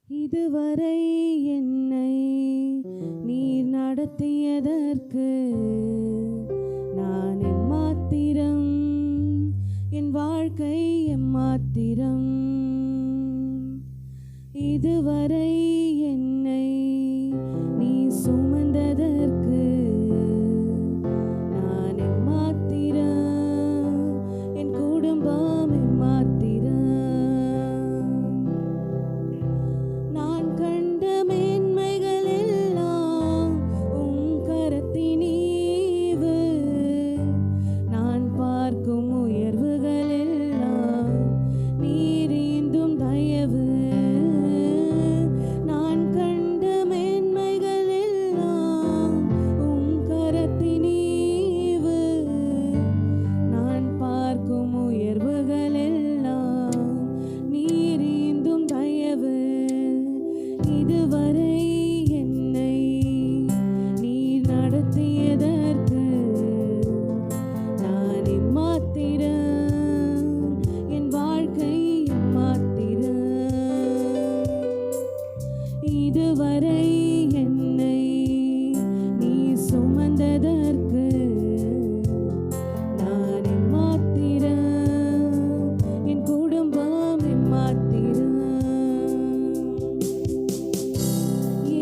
இதுவரை என்னை நீர் நடத்தியதற்கு நான் எம்மாத்திரம், என் வாழ்க்கை எம்மாத்திரம். இதுவரை என்னை நீ சுமந்ததற்கு நான் எம்மாத்திரம், என் குடும்பம் எம்மாத்திரம். நான் கண்ட மேன்மைகள் எல்லாம் உம் கரத்தின் ஈவு, நான் பார்க்கும் உயர்வுகள் எல்லாம் நீர் ஈந்தும் தயவு. நான் கண்ட மேன்மைகள் எல்லாம் உம் கரத்தின் ஈவு, நான் பார்க்கும் உயர்வுகள் எல்லாம் நீர் ஈந்தும் தயவு. இதுவரை என்னை நீர் நடத்தியதற்கு நான் எம்மாத்திரம், என் வாழ்க்கை எம்மாத்திரம். இதுவரை என்னை நீ சுமந்ததற்கு நான் எம்மாத்திரம், என் குடும்பம் எம்மாத்திரம்.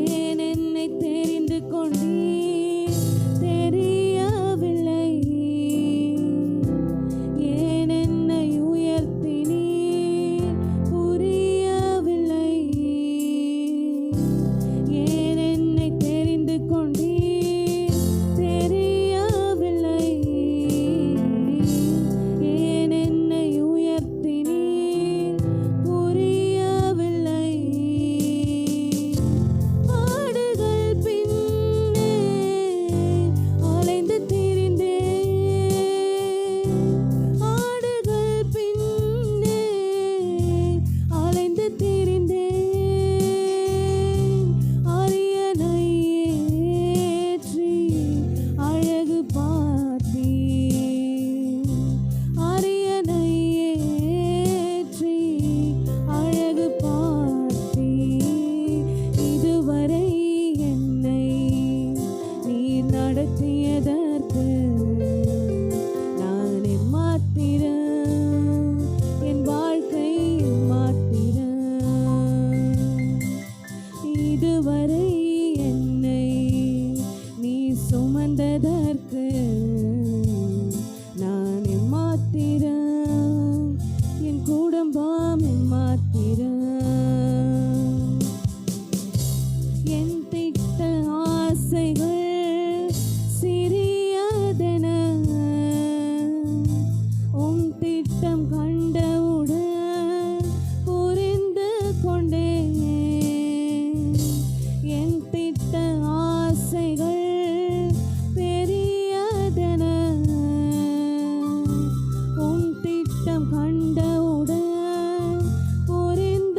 ஏன் என்னை தெரிந்து கொண்டீர் தெரியவில்லை, ஏன் என்னை உயர்த்தினீர் புரியவில்லை. ஏன் என்னை தெரிந்து கொண்டீர் தெரியவில்லை, ஏன் என்னை உயர்த்தினீர் புரியவில்லை. ஆடுகள் பின்னே அலைந்து திரிந்தேன், ஆடுகள் பின்னே அலைந்து திரிந்தேன். அரியணை ஏற்றி அழகு பார்த்தீர், அரியணை ஏற்றி அழகு பார்த்தீர். இதுவரை என்னை நீர் நடத்தியதற்கு நான் எம்மாத்திரம், என் வாழ்க்கை எம்மாத்திரம். இதுவரை என்னை நீ சுமந்ததற்கு நான் எம்மாத்திரம், என் குடும்பம் எம்மாத்திரம். என் திட்ட ஆசைகள் சிறியதென உம் திட்டம் கண்டவுடன் புரிந்து கொண்டேன். என் திட்ட ஆசைகள் பெரியதென உம் திட்டம் கண்டவுடன் புரிந்து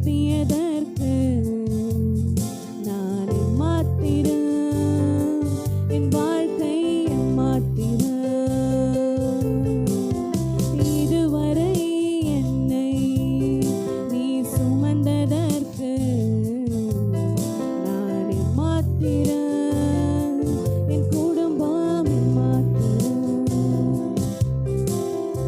நடத்தியதற்கு